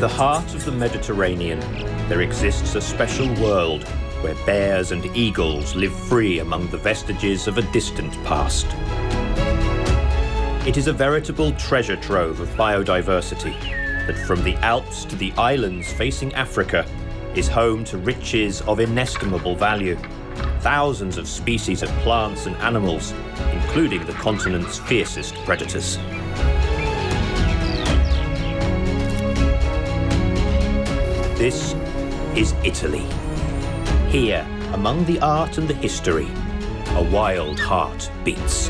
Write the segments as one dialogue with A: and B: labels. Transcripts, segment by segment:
A: In the heart of the Mediterranean, there exists a special world where bears and eagles live free among the vestiges of a distant past. It is a veritable treasure trove of biodiversity that, from the Alps to the islands facing Africa, is home to riches of inestimable value. Thousands of species of plants and animals, including the continent's fiercest predators. This is Italy. Here, among the art and the history, a wild heart beats.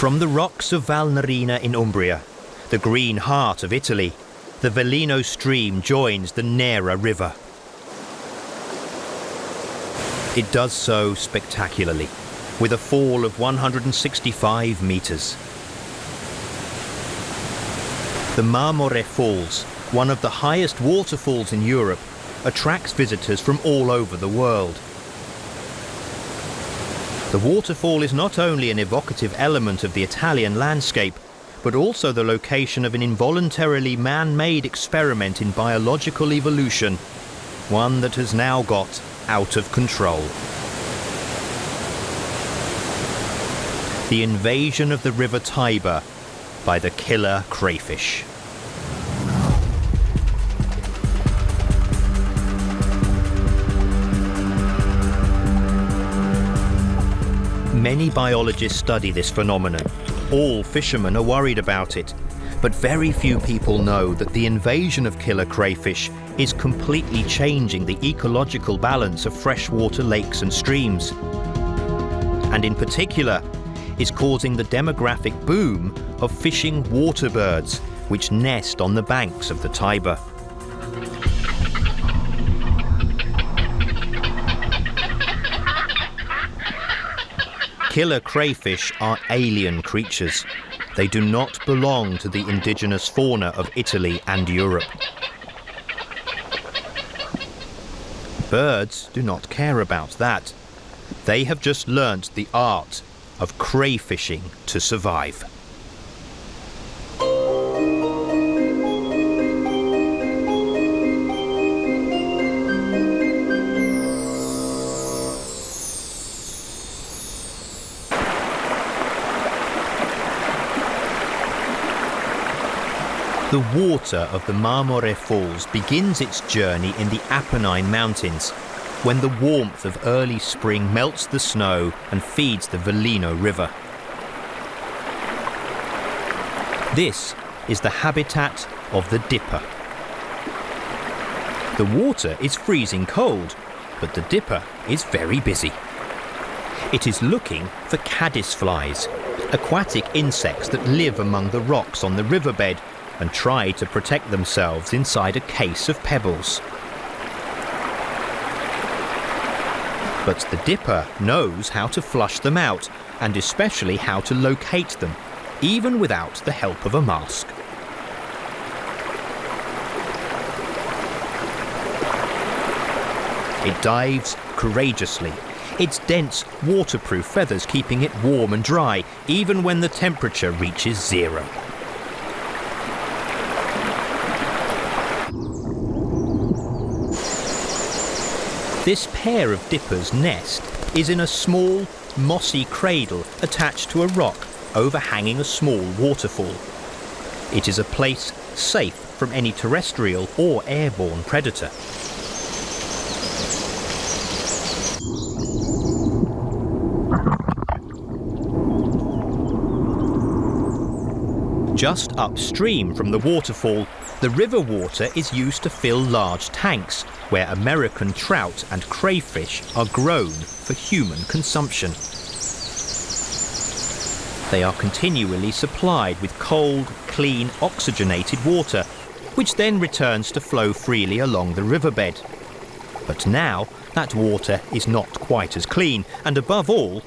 A: From the rocks of Val Nerina in Umbria, the green heart of Italy, the Velino stream joins the Nera river. It does so spectacularly, with a fall of 165 meters. The Marmore Falls, one of the highest waterfalls in Europe, attracts visitors from all over the world. The waterfall is not only an evocative element of the Italian landscape, but also the location of an involuntarily man-made experiment in biological evolution, one that has now got out of control. The invasion of the River Tiber by the killer crayfish. Many biologists study this phenomenon. All fishermen are worried about it, but very few people know that the invasion of killer crayfish is completely changing the ecological balance of freshwater lakes and streams, and in particular is causing the demographic boom of fishing water birds which nest on the banks of the Tiber. Killer crayfish are alien creatures. They do not belong to the indigenous fauna of Italy and Europe. Birds do not care about that. They have just learnt the art of crayfishing to survive. The water of the Marmore Falls begins its journey in the Apennine Mountains, when the warmth of early spring melts the snow and feeds the Velino River. This is the habitat of the dipper. The water is freezing cold, but the dipper is very busy. It is looking for caddisflies, aquatic insects that live among the rocks on the riverbed and try to protect themselves inside a case of pebbles. But the dipper knows how to flush them out, and especially how to locate them, even without the help of a mask. It dives courageously, its dense, waterproof feathers keeping it warm and dry, even when the temperature reaches 0. This pair of dippers' nest is in a small, mossy cradle attached to a rock overhanging a small waterfall. It is a place safe from any terrestrial or airborne predator. Just upstream from the waterfall, the river water is used to fill large tanks where American trout and crayfish are grown for human consumption. They are continually supplied with cold, clean, oxygenated water, which then returns to flow freely along the riverbed. But now that water is not quite as clean, and above all,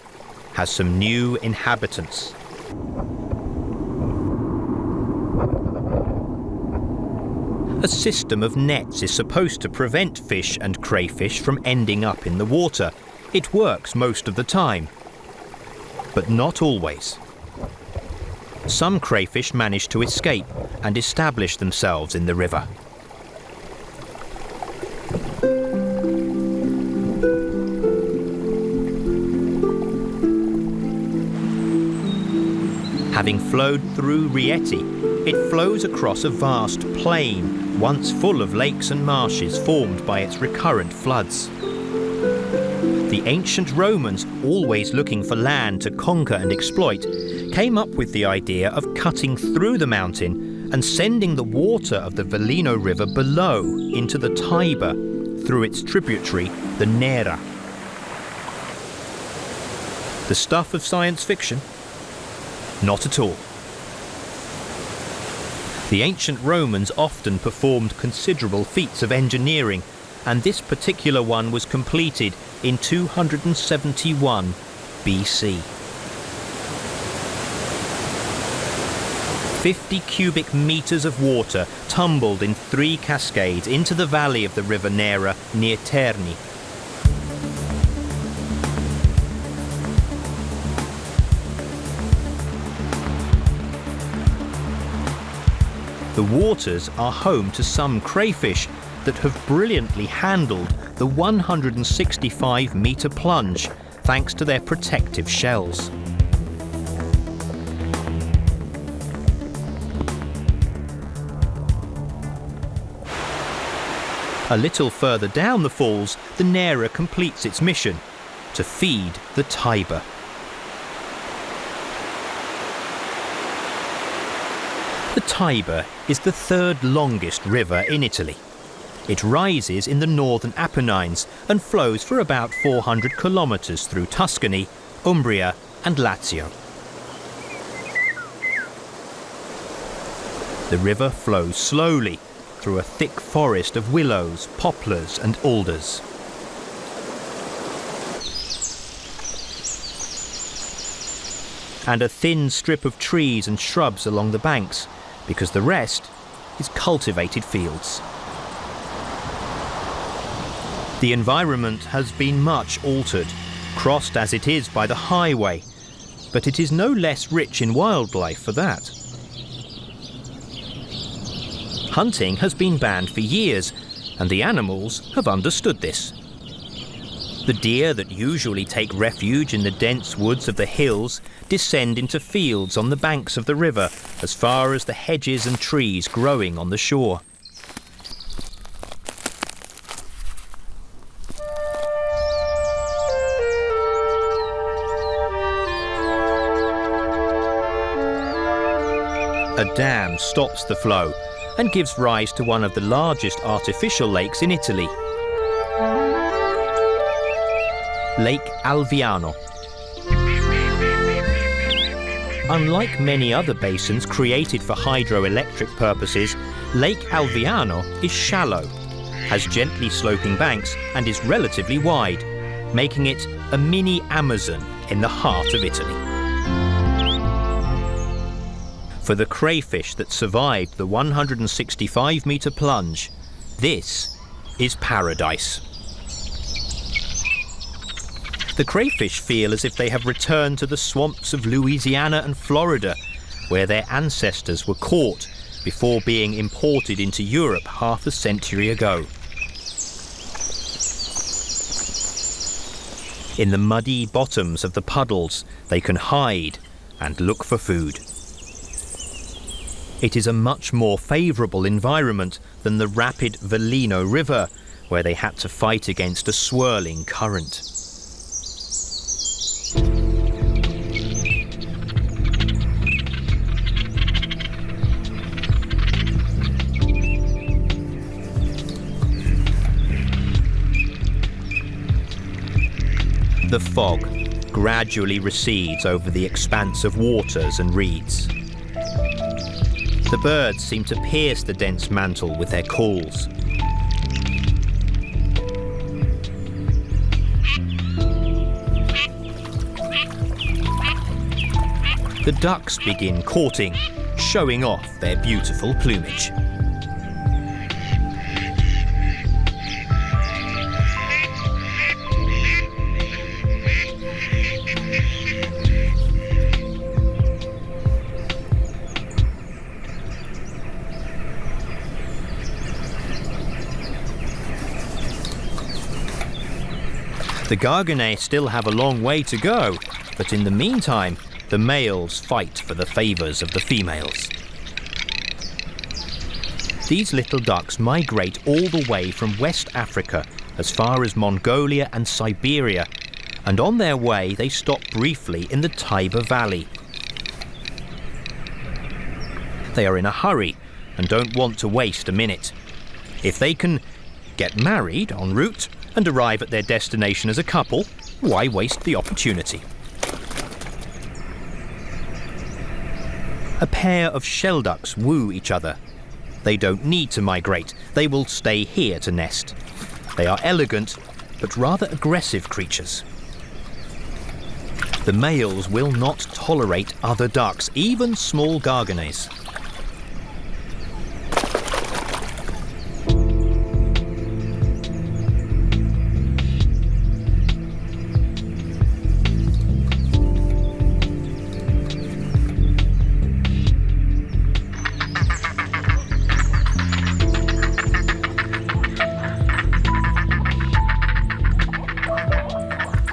A: has some new inhabitants. A system of nets is supposed to prevent fish and crayfish from ending up in the water. It works most of the time, but not always. Some crayfish manage to escape and establish themselves in the river. Having flowed through Rieti, it flows across a vast plain, once full of lakes and marshes formed by its recurrent floods. The ancient Romans, always looking for land to conquer and exploit, came up with the idea of cutting through the mountain and sending the water of the Velino River below into the Tiber through its tributary, the Nera. The stuff of science fiction? Not at all. The ancient Romans often performed considerable feats of engineering, and this particular one was completed in 271 BC. 50 cubic meters of water tumbled in 3 cascades into the valley of the river Nera near Terni. The waters are home to some crayfish that have brilliantly handled the 165-metre plunge thanks to their protective shells. A little further down the falls, the Nera completes its mission to feed the Tiber. The Tiber is the 3rd longest river in Italy. It rises in the northern Apennines and flows for about 400 kilometres through Tuscany, Umbria and Lazio. The river flows slowly through a thick forest of willows, poplars and alders. And a thin strip of trees and shrubs along the banks, because the rest is cultivated fields. The environment has been much altered, crossed as it is by the highway, but it is no less rich in wildlife for that. Hunting has been banned for years, and the animals have understood this. The deer that usually take refuge in the dense woods of the hills descend into fields on the banks of the river as far as the hedges and trees growing on the shore. A dam stops the flow and gives rise to one of the largest artificial lakes in Italy. Lake Alviano. Unlike many other basins created for hydroelectric purposes, Lake Alviano is shallow, has gently sloping banks and is relatively wide, making it a mini Amazon in the heart of Italy. For the crayfish that survived the 165-metre plunge, this is paradise. The crayfish feel as if they have returned to the swamps of Louisiana and Florida, where their ancestors were caught before being imported into Europe half a century ago. In the muddy bottoms of the puddles, they can hide and look for food. It is a much more favourable environment than the rapid Velino River, where they had to fight against a swirling current. The fog gradually recedes over the expanse of waters and reeds. The birds seem to pierce the dense mantle with their calls. The ducks begin courting, showing off their beautiful plumage. The Garganets still have a long way to go, but in the meantime, the males fight for the favours of the females. These little ducks migrate all the way from West Africa as far as Mongolia and Siberia, and on their way they stop briefly in the Tiber Valley. They are in a hurry and don't want to waste a minute. If they can get married en route and arrive at their destination as a couple, why waste the opportunity? A pair of shelducks woo each other. They don't need to migrate, they will stay here to nest. They are elegant, but rather aggressive creatures. The males will not tolerate other ducks, even small Garganets.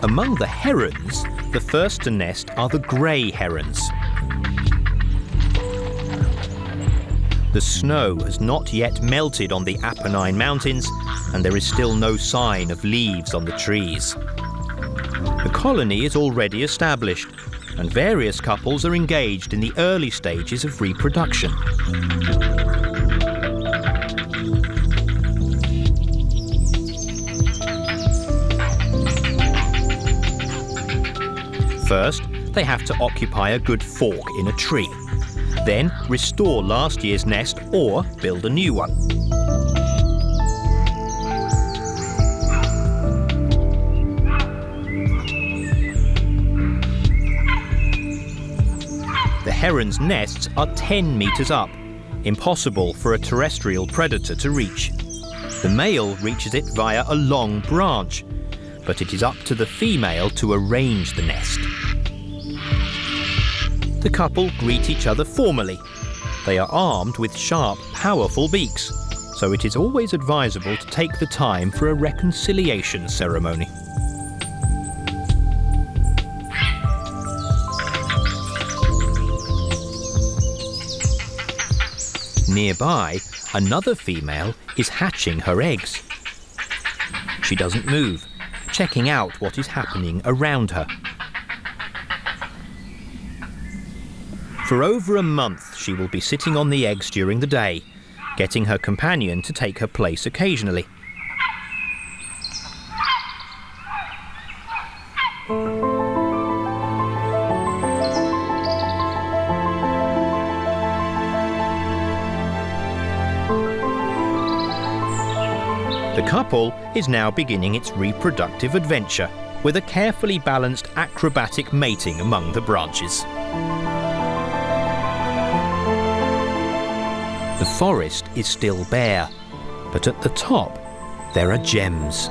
A: Among the herons, the first to nest are the grey herons. The snow has not yet melted on the Apennine Mountains, and there is still no sign of leaves on the trees. The colony is already established, and various couples are engaged in the early stages of reproduction. First, they have to occupy a good fork in a tree. Then restore last year's nest or build a new one. The herons' nests are 10 meters up, impossible for a terrestrial predator to reach. The male reaches it via a long branch, but it is up to the female to arrange the nest. The couple greet each other formally. They are armed with sharp, powerful beaks, so it is always advisable to take the time for a reconciliation ceremony. Nearby, another female is hatching her eggs. She doesn't move, checking out what is happening around her. For over a month, she will be sitting on the eggs during the day, getting her companion to take her place occasionally. The couple is now beginning its reproductive adventure with a carefully balanced acrobatic mating among the branches. The forest is still bare, but at the top there are gems.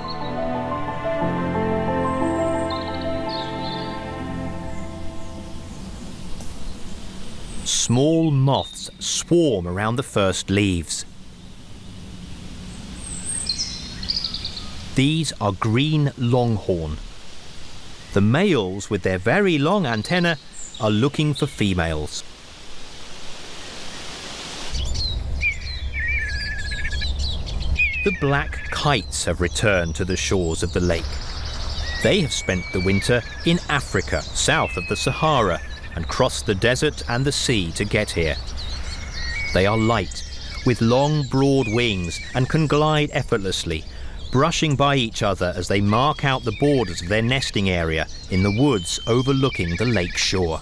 A: Small moths swarm around the first leaves. These are green longhorn. The males with their very long antennae are looking for females. The black kites have returned to the shores of the lake. They have spent the winter in Africa, south of the Sahara, and crossed the desert and the sea to get here. They are light, with long, broad wings, and can glide effortlessly, brushing by each other as they mark out the borders of their nesting area in the woods overlooking the lake shore.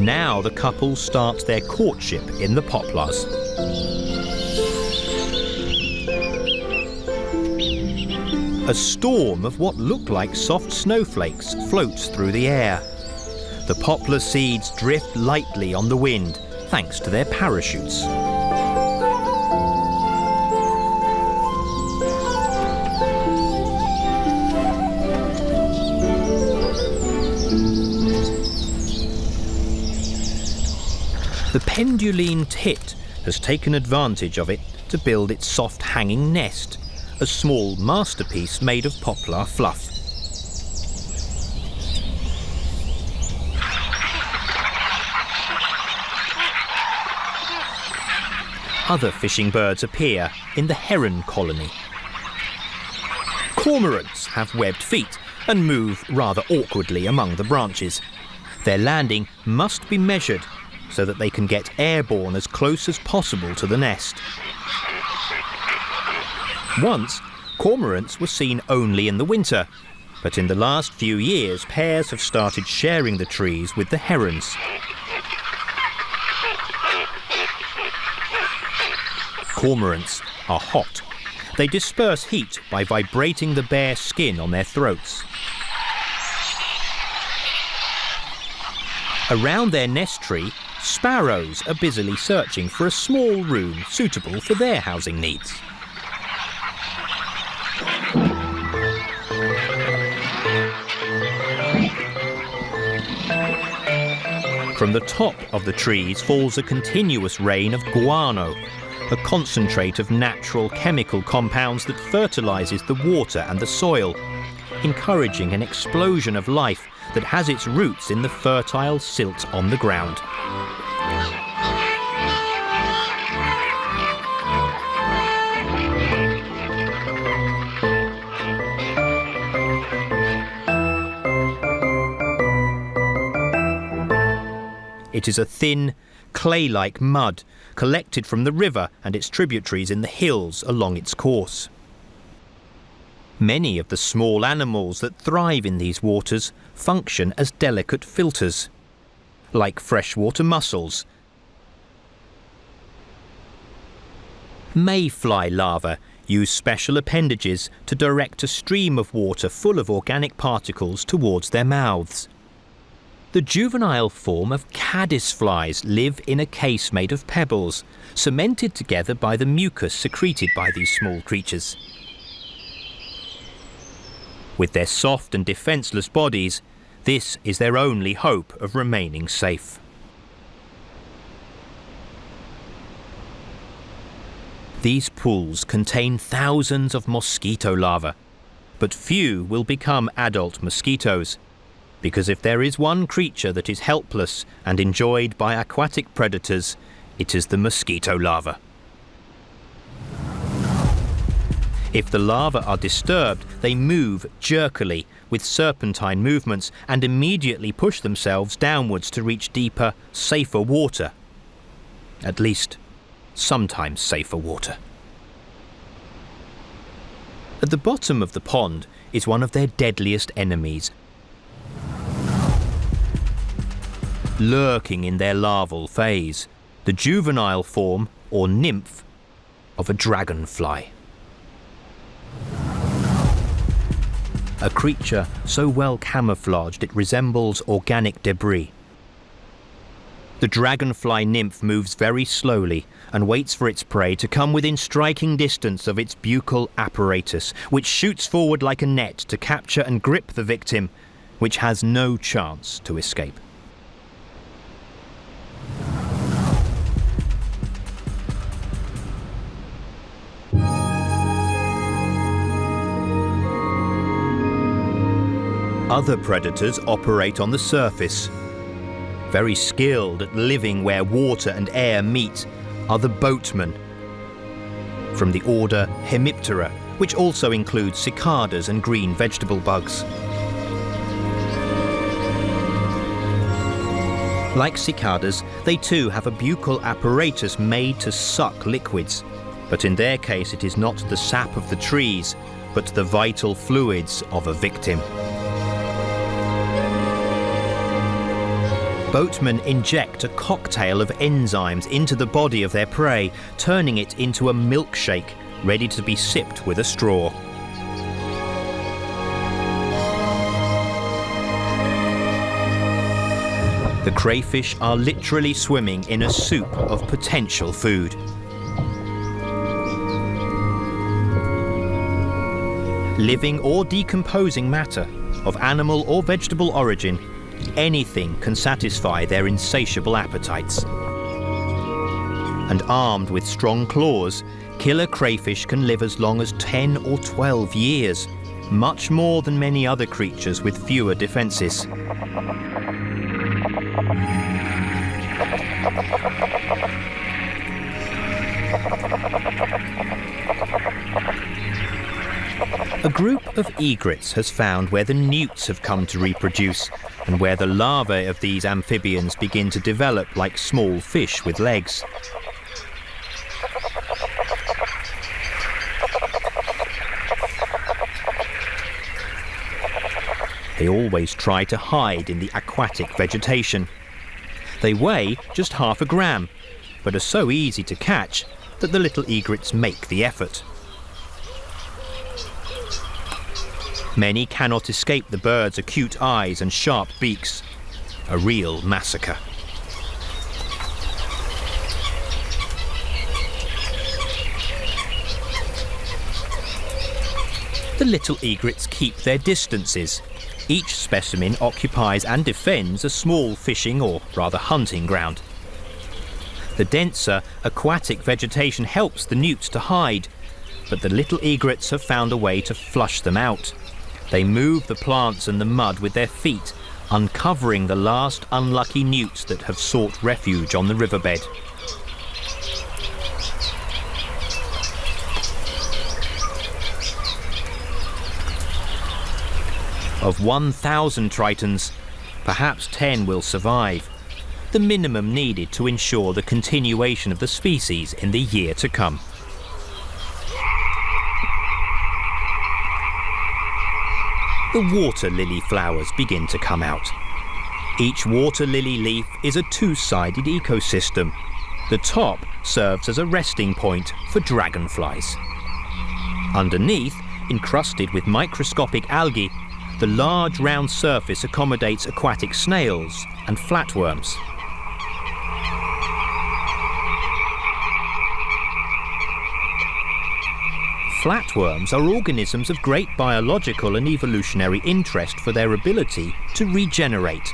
A: Now the couple starts their courtship in the poplars. A storm of what look like soft snowflakes floats through the air. The poplar seeds drift lightly on the wind, thanks to their parachutes. penduline tit has taken advantage of it to build its soft hanging nest, a small masterpiece made of poplar fluff. Other fishing birds appear in the heron colony. Cormorants have webbed feet and move rather awkwardly among the branches. Their landing must be measured so that they can get airborne as close as possible to the nest. Once, cormorants were seen only in the winter, but in the last few years pairs have started sharing the trees with the herons. Cormorants are hot. They disperse heat by vibrating the bare skin on their throats. Around their nest tree, sparrows are busily searching for a small room suitable for their housing needs. From the top of the trees falls a continuous rain of guano, a concentrate of natural chemical compounds that fertilizes the water and the soil, encouraging an explosion of life that has its roots in the fertile silt on the ground. It is a thin, clay-like mud collected from the river and its tributaries in the hills along its course. Many of the small animals that thrive in these waters function as delicate filters, like freshwater mussels. Mayfly larvae use special appendages to direct a stream of water full of organic particles towards their mouths. The juvenile form of caddisflies live in a case made of pebbles, cemented together by the mucus secreted by these small creatures. With their soft and defenceless bodies, this is their only hope of remaining safe. These pools contain thousands of mosquito larvae, but few will become adult mosquitoes, because if there is one creature that is helpless and enjoyed by aquatic predators, it is the mosquito larva. If the larvae are disturbed, they move jerkily with serpentine movements and immediately push themselves downwards to reach deeper, safer water. At least, sometimes safer water. At the bottom of the pond is one of their deadliest enemies, lurking in their larval phase, the juvenile form, or nymph, of a dragonfly. A creature so well camouflaged it resembles organic debris. The dragonfly nymph moves very slowly and waits for its prey to come within striking distance of its buccal apparatus, which shoots forward like a net to capture and grip the victim, which has no chance to escape. Other predators operate on the surface. Very skilled at living where water and air meet are the boatmen, from the order Hemiptera, which also includes cicadas and green vegetable bugs. Like cicadas, they too have a buccal apparatus made to suck liquids, but in their case it is not the sap of the trees, but the vital fluids of a victim. Boatmen inject a cocktail of enzymes into the body of their prey, turning it into a milkshake ready to be sipped with a straw. The crayfish are literally swimming in a soup of potential food. Living or decomposing matter, of animal or vegetable origin, anything can satisfy their insatiable appetites. And armed with strong claws, killer crayfish can live as long as 10 or 12 years, much more than many other creatures with fewer defences. A group of egrets has found where the newts have come to reproduce and where the larvae of these amphibians begin to develop like small fish with legs. They always try to hide in the aquatic vegetation. They weigh just half a gram, but are so easy to catch that the little egrets make the effort. Many cannot escape the birds' acute eyes and sharp beaks. A real massacre. The little egrets keep their distances. Each specimen occupies and defends a small fishing or rather hunting ground. The denser aquatic vegetation helps the newts to hide, but the little egrets have found a way to flush them out. They move the plants and the mud with their feet, uncovering the last unlucky newts that have sought refuge on the riverbed. Of 1,000 tritons, perhaps 10 will survive, the minimum needed to ensure the continuation of the species in the year to come. The water lily flowers begin to come out. Each water lily leaf is a two-sided ecosystem. The top serves as a resting point for dragonflies. Underneath, encrusted with microscopic algae, the large round surface accommodates aquatic snails and flatworms. Flatworms are organisms of great biological and evolutionary interest for their ability to regenerate.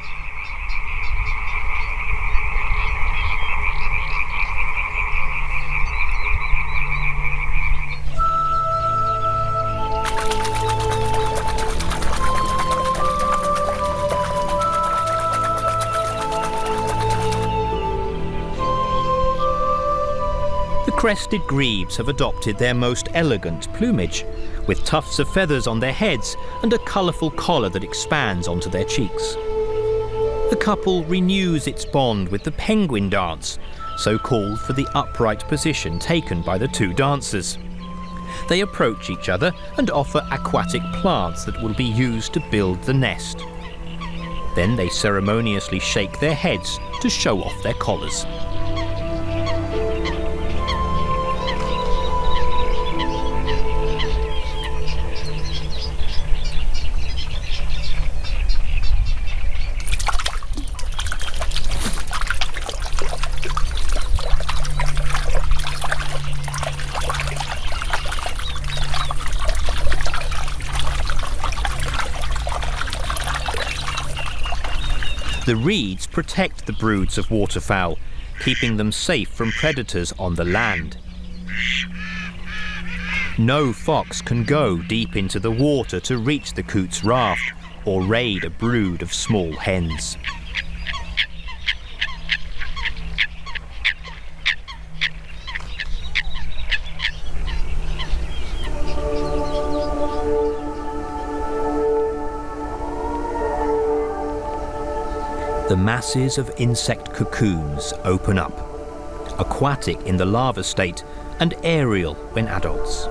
A: Crested grebes have adopted their most elegant plumage, with tufts of feathers on their heads and a colourful collar that expands onto their cheeks. The couple renews its bond with the penguin dance, so called for the upright position taken by the two dancers. They approach each other and offer aquatic plants that will be used to build the nest. Then they ceremoniously shake their heads to show off their collars. The reeds protect the broods of waterfowl, keeping them safe from predators on the land. No fox can go deep into the water to reach the coot's raft or raid a brood of small hens. The masses of insect cocoons open up, aquatic in the larva state and aerial when adults.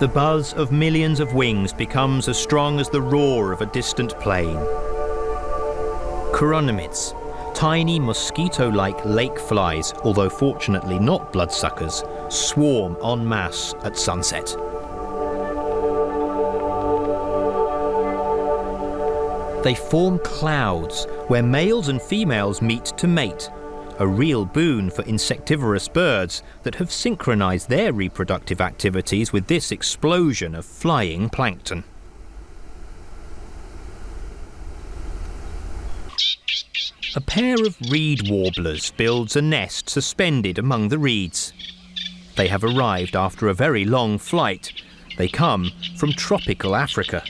A: The buzz of millions of wings becomes as strong as the roar of a distant plane. Chironomids, tiny mosquito-like lake flies, although fortunately not bloodsuckers, swarm en masse at sunset. They form clouds where males and females meet to mate, a real boon for insectivorous birds that have synchronized their reproductive activities with this explosion of flying plankton. A pair of reed warblers builds a nest suspended among the reeds. They have arrived after a very long flight. They come from tropical Africa.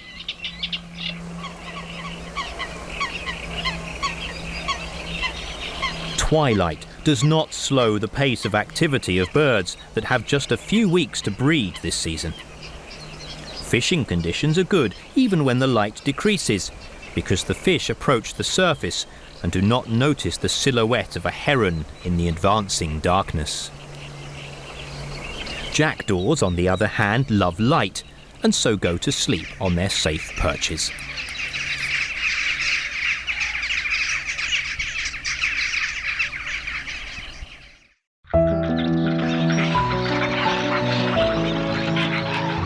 A: Twilight does not slow the pace of activity of birds that have just a few weeks to breed this season. Fishing conditions are good even when the light decreases, because the fish approach the surface and do not notice the silhouette of a heron in the advancing darkness. Jackdaws, on the other hand, love light and so go to sleep on their safe perches.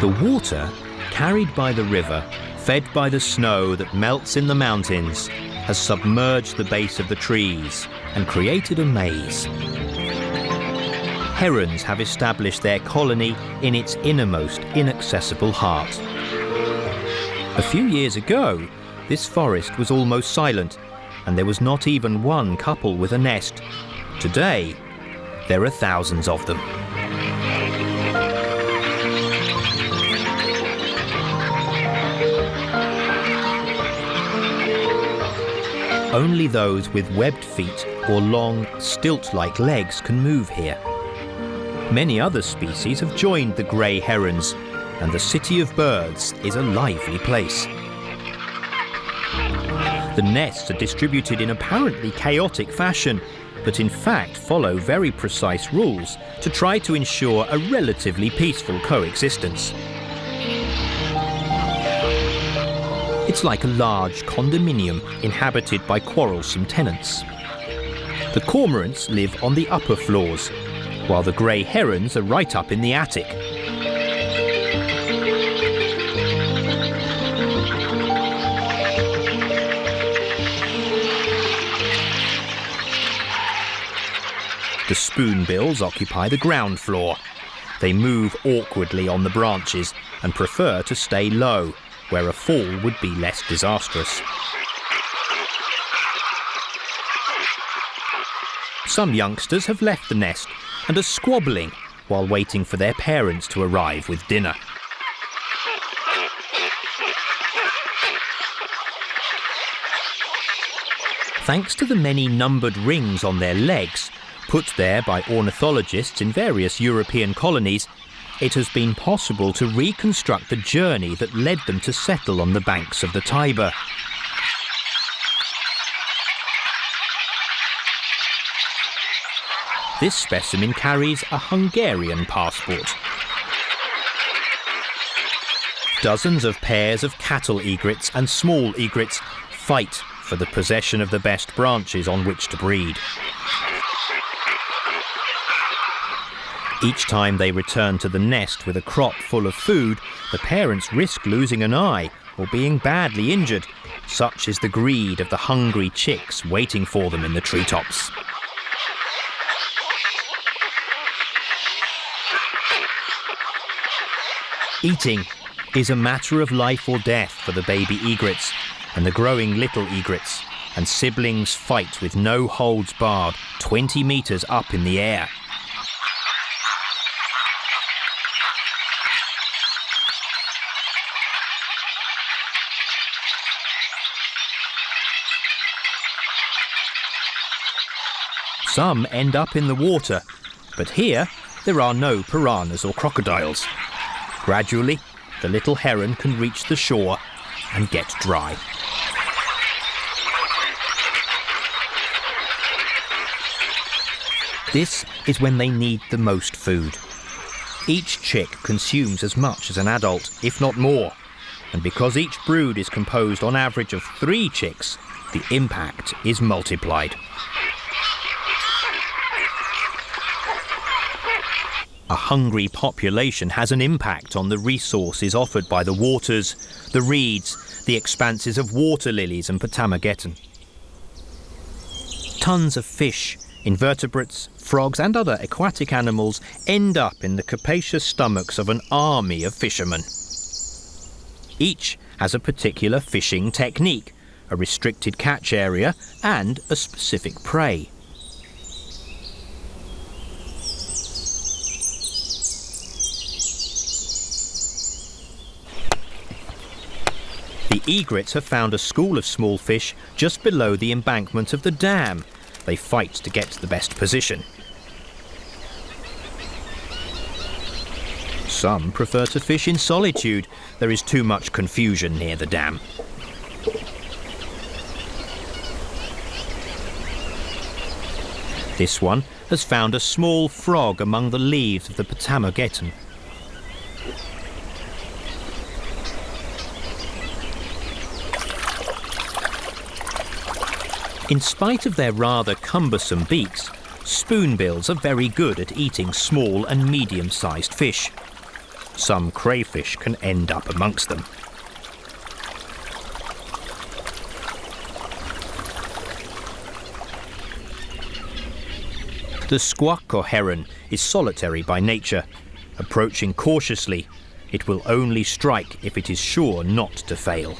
A: The water, carried by the river, fed by the snow that melts in the mountains, has submerged the base of the trees and created a maze. Herons have established their colony in its innermost, inaccessible heart. A few years ago, this forest was almost silent, and there was not even one couple with a nest. Today, there are thousands of them. Only those with webbed feet or long, stilt-like legs can move here. Many other species have joined the grey herons, and the city of birds is a lively place. The nests are distributed in apparently chaotic fashion, but in fact follow very precise rules to try to ensure a relatively peaceful coexistence. It's like a large condominium inhabited by quarrelsome tenants. The cormorants live on the upper floors, while the grey herons are right up in the attic. The spoonbills occupy the ground floor. They move awkwardly on the branches and prefer to stay low, where a fall would be less disastrous. Some youngsters have left the nest and are squabbling while waiting for their parents to arrive with dinner. Thanks to the many numbered rings on their legs, put there by ornithologists in various European colonies, it has been possible to reconstruct the journey that led them to settle on the banks of the Tiber. This specimen carries a Hungarian passport. Dozens of pairs of cattle egrets and small egrets fight for the possession of the best branches on which to breed. Each time they return to the nest with a crop full of food, the parents risk losing an eye or being badly injured. Such is the greed of the hungry chicks waiting for them in the treetops. Eating is a matter of life or death for the baby egrets and the growing little egrets, and siblings fight with no holds barred 20 metres up in the air. Some end up in the water, but here there are no piranhas or crocodiles. Gradually, the little heron can reach the shore and get dry. This is when they need the most food. Each chick consumes as much as an adult, if not more, and because each brood is composed on average of 3 chicks, the impact is multiplied. A hungry population has an impact on the resources offered by the waters, the reeds, the expanses of water lilies and Potamageddon. Tons of fish, invertebrates, frogs and other aquatic animals end up in the capacious stomachs of an army of fishermen. Each has a particular fishing technique, a restricted catch area, and a specific prey. The egrets have found a school of small fish just below the embankment of the dam. They fight to get the best position. Some prefer to fish in solitude. There is too much confusion near the dam. This one has found a small frog among the leaves of the Potamageton. In spite of their rather cumbersome beaks, spoonbills are very good at eating small and medium-sized fish. Some crayfish can end up amongst them. The squawk heron is solitary by nature. Approaching cautiously, it will only strike if it is sure not to fail.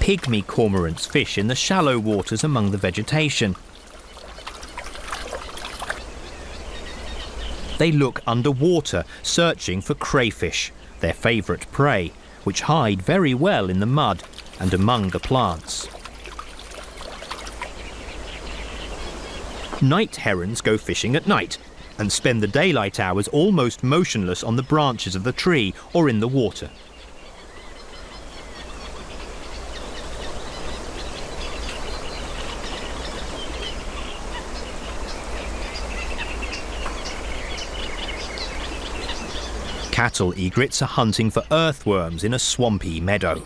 A: Pygmy cormorants fish in the shallow waters among the vegetation. They look underwater, searching for crayfish, their favourite prey, which hide very well in the mud and among the plants. Night herons go fishing at night and spend the daylight hours almost motionless on the branches of the tree or in the water. Cattle egrets are hunting for earthworms in a swampy meadow.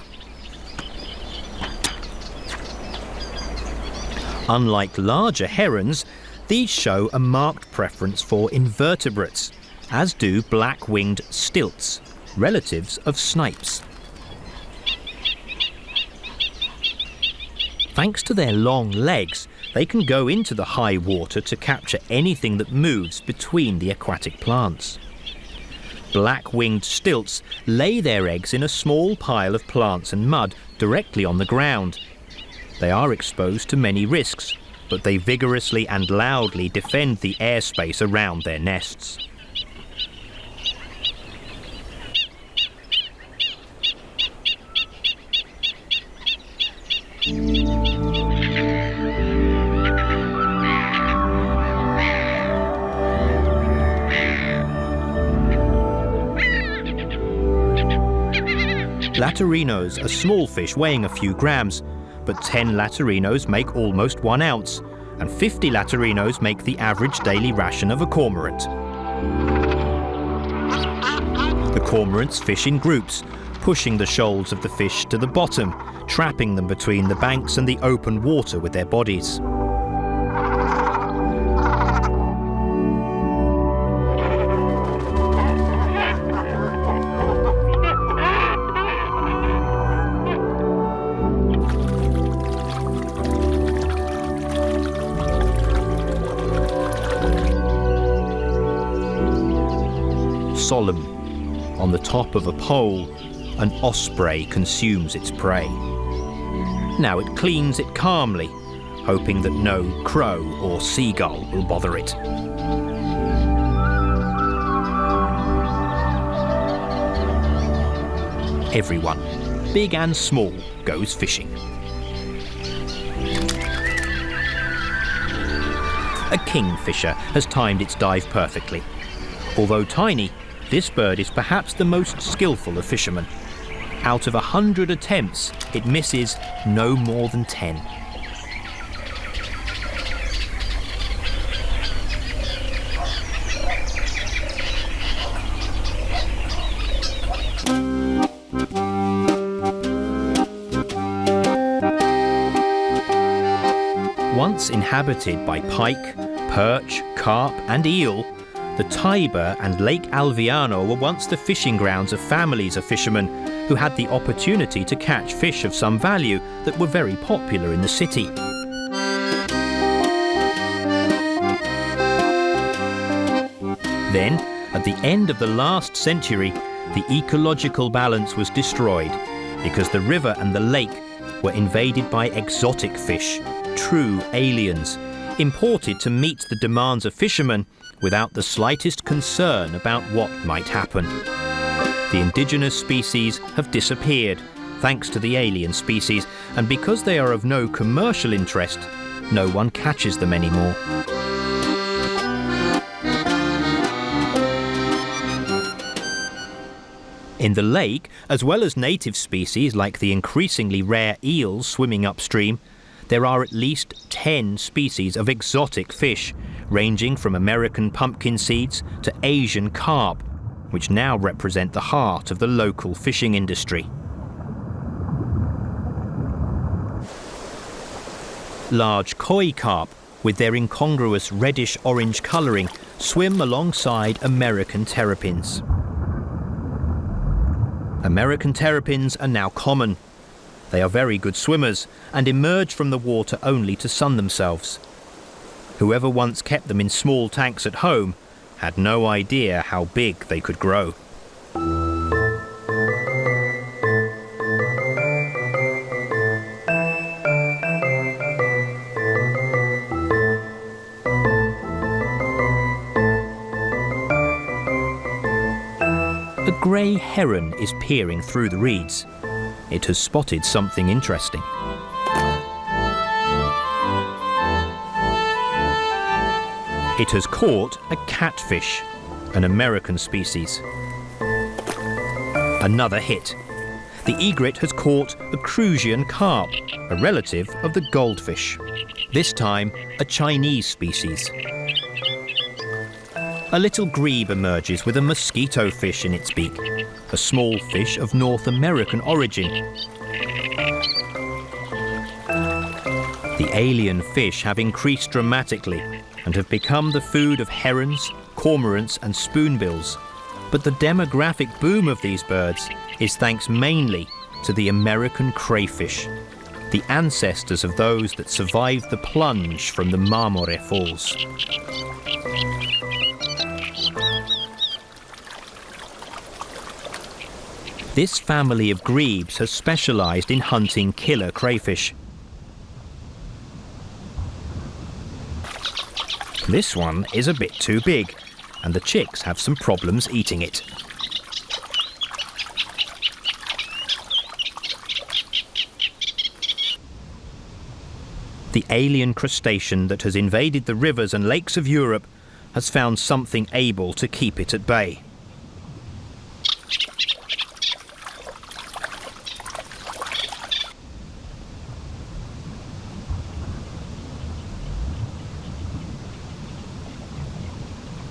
A: Unlike larger herons, these show a marked preference for invertebrates, as do black-winged stilts, relatives of snipes. Thanks to their long legs, they can go into the high water to capture anything that moves between the aquatic plants. Black-winged stilts lay their eggs in a small pile of plants and mud directly on the ground. They are exposed to many risks, but they vigorously and loudly defend the airspace around their nests. Laterinos are small fish weighing a few grams, but 10 laterinos make almost 1 ounce, and 50 laterinos make the average daily ration of a cormorant. The cormorants fish in groups, pushing the shoals of the fish to the bottom, trapping them between the banks and the open water with their bodies. Solemn, on the top of a pole, an osprey consumes its prey. Now it cleans it calmly, hoping that no crow or seagull will bother it. Everyone, big and small, goes fishing. A kingfisher has timed its dive perfectly. Although tiny, this bird is perhaps the most skillful of fishermen. Out of 100 attempts, it misses no more than 10. Once inhabited by pike, perch, carp and eel, the Tiber and Lake Alviano were once the fishing grounds of families of fishermen who had the opportunity to catch fish of some value that were very popular in the city. Then, at the end of the last century, the ecological balance was destroyed because the river and the lake were invaded by exotic fish, true aliens, imported to meet the demands of fishermen without the slightest concern about what might happen. The indigenous species have disappeared thanks to the alien species, and because they are of no commercial interest, no one catches them anymore. In the lake, as well as native species like the increasingly rare eels swimming upstream, there are at least 10 species of exotic fish, ranging from American pumpkin seeds to Asian carp, which now represent the heart of the local fishing industry. Large koi carp, with their incongruous reddish-orange colouring, swim alongside American terrapins. American terrapins are now common. They are very good swimmers and emerge from the water only to sun themselves. Whoever once kept them in small tanks at home had no idea how big they could grow. A grey heron is peering through the reeds. It has spotted something interesting. It has caught a catfish, an American species. Another hit. The egret has caught a Crucian carp, a relative of the goldfish. This time, a Chinese species. A little grebe emerges with a mosquito fish in its beak, a small fish of North American origin. The alien fish have increased dramatically and have become the food of herons, cormorants and spoonbills. But the demographic boom of these birds is thanks mainly to the American crayfish, the ancestors of those that survived the plunge from the Marmore Falls. This family of grebes has specialised in hunting killer crayfish. This one is a bit too big, and the chicks have some problems eating it. The alien crustacean that has invaded the rivers and lakes of Europe has found something able to keep it at bay.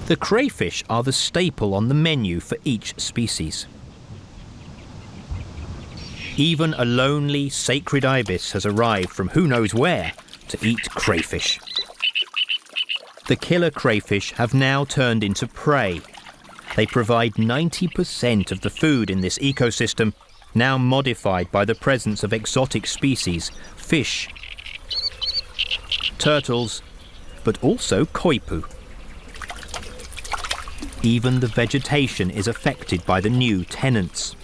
A: The crayfish are the staple on the menu for each species. Even a lonely, sacred ibis has arrived from who knows where to eat crayfish. The killer crayfish have now turned into prey. They provide 90% of the food in this ecosystem, now modified by the presence of exotic species, fish, turtles, but also koipu. Even the vegetation is affected by the new tenants.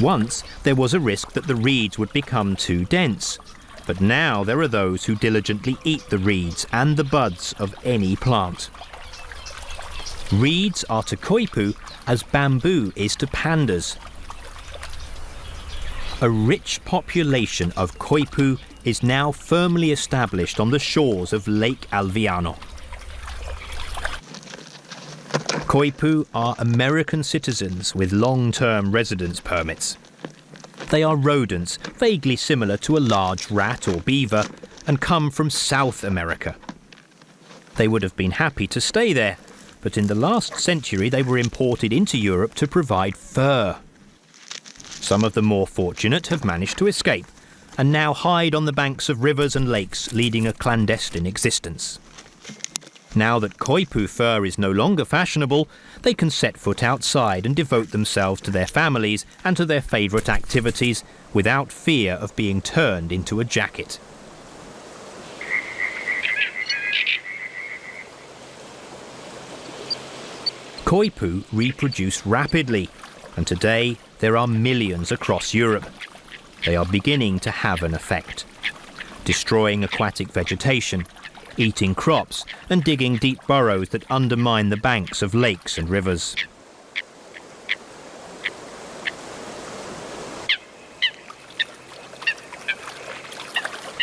A: Once, there was a risk that the reeds would become too dense, but now there are those who diligently eat the reeds and the buds of any plant. Reeds are to koipu as bamboo is to pandas. A rich population of koipu is now firmly established on the shores of Lake Alviano. Koipu are American citizens with long-term residence permits. They are rodents vaguely similar to a large rat or beaver and come from South America. They would have been happy to stay there, but in the last century they were imported into Europe to provide fur. Some of the more fortunate have managed to escape and now hide on the banks of rivers and lakes, leading a clandestine existence. Now that koipu fur is no longer fashionable, they can set foot outside and devote themselves to their families and to their favourite activities without fear of being turned into a jacket. Koipu reproduce rapidly, and today there are millions across Europe. They are beginning to have an effect, destroying aquatic vegetation, eating crops, and digging deep burrows that undermine the banks of lakes and rivers.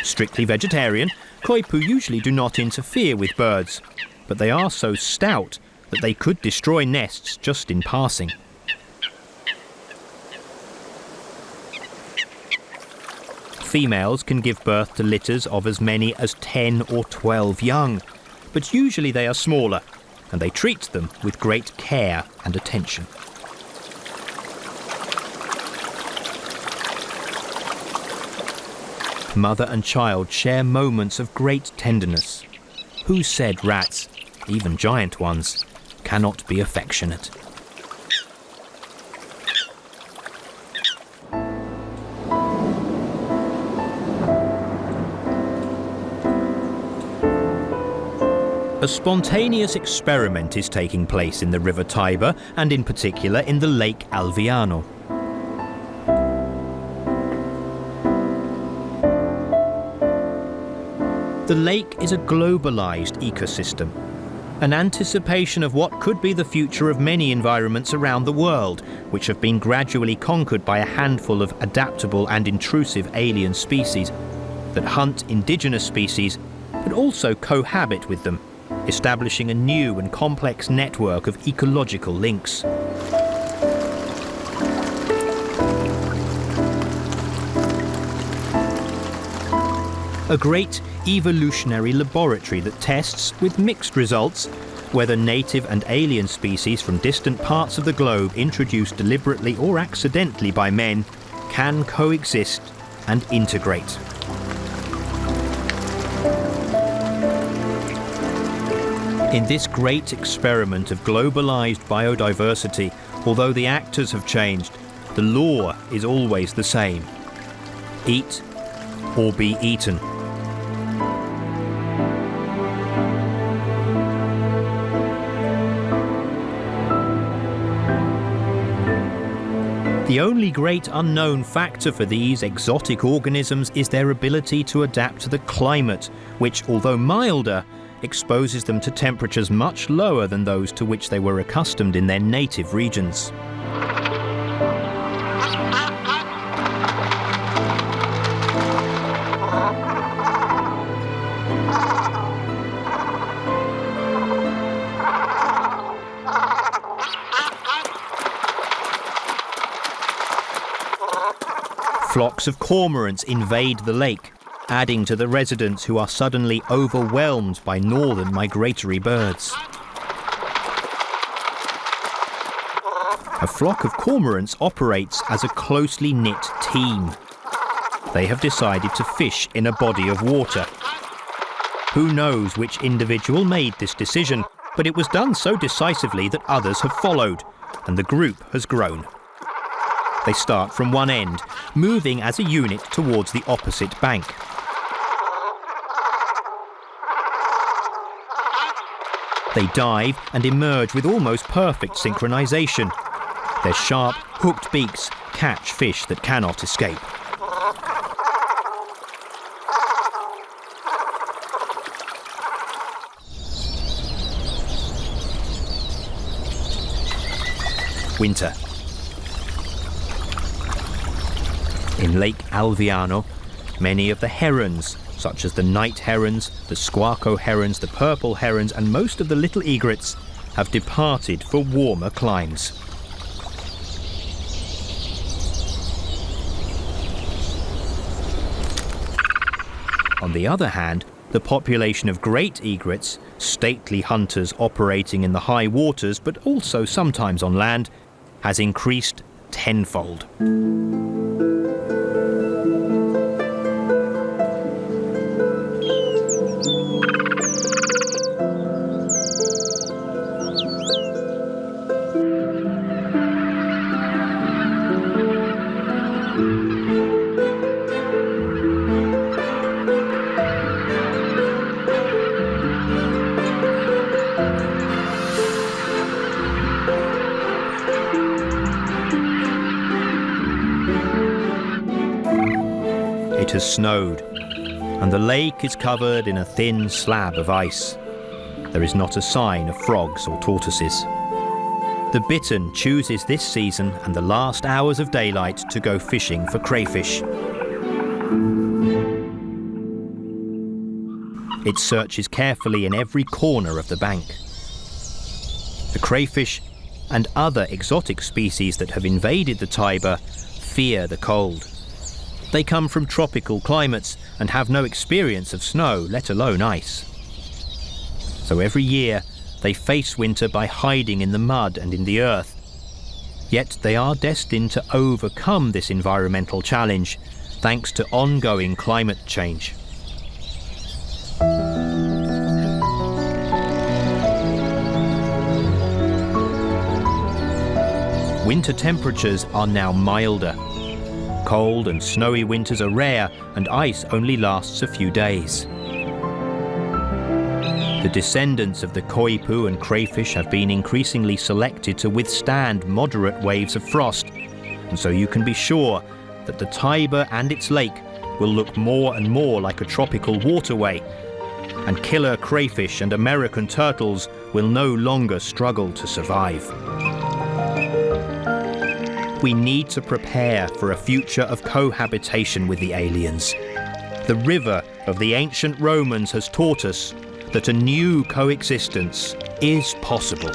A: Strictly vegetarian, Koipu usually do not interfere with birds, but they are so stout that they could destroy nests just in passing. Females can give birth to litters of as many as 10 or 12 young, but usually they are smaller, and they treat them with great care and attention. Mother and child share moments of great tenderness. Who said rats, even giant ones, cannot be affectionate? A spontaneous experiment is taking place in the River Tiber, and in particular in the Lake Alviano. The lake is a globalized ecosystem, an anticipation of what could be the future of many environments around the world, which have been gradually conquered by a handful of adaptable and intrusive alien species that hunt indigenous species, but also cohabit with them, establishing a new and complex network of ecological links. A great evolutionary laboratory that tests, with mixed results, whether native and alien species from distant parts of the globe introduced deliberately or accidentally by men can coexist and integrate. In this great experiment of globalized biodiversity, although the actors have changed, the law is always the same: eat or be eaten. The only great unknown factor for these exotic organisms is their ability to adapt to the climate, which, although milder, exposes them to temperatures much lower than those to which they were accustomed in their native regions. Flocks of cormorants invade the lake, adding to the residents who are suddenly overwhelmed by northern migratory birds. A flock of cormorants operates as a closely knit team. They have decided to fish in a body of water. Who knows which individual made this decision, but it was done so decisively that others have followed, and the group has grown. They start from one end, moving as a unit towards the opposite bank. They dive and emerge with almost perfect synchronization. Their sharp, hooked beaks catch fish that cannot escape. Winter. In Lake Alviano, many of the herons, such as the night herons, the squarco herons, the purple herons, and most of the little egrets, have departed for warmer climes. On the other hand, the population of great egrets, stately hunters operating in the high waters but also sometimes on land, has increased tenfold. It has snowed, and the lake is covered in a thin slab of ice. There is not a sign of frogs or tortoises. The bittern chooses this season and the last hours of daylight to go fishing for crayfish. It searches carefully in every corner of the bank. The crayfish and other exotic species that have invaded the Tiber fear the cold. They come from tropical climates and have no experience of snow, let alone ice. So every year they face winter by hiding in the mud and in the earth. Yet they are destined to overcome this environmental challenge thanks to ongoing climate change. Winter temperatures are now milder. Cold and snowy winters are rare, and ice only lasts a few days. The descendants of the koipu and crayfish have been increasingly selected to withstand moderate waves of frost, and so you can be sure that the Tiber and its lake will look more and more like a tropical waterway, and killer crayfish and American turtles will no longer struggle to survive. We need to prepare for a future of cohabitation with the aliens. The river of the ancient Romans has taught us that a new coexistence is possible.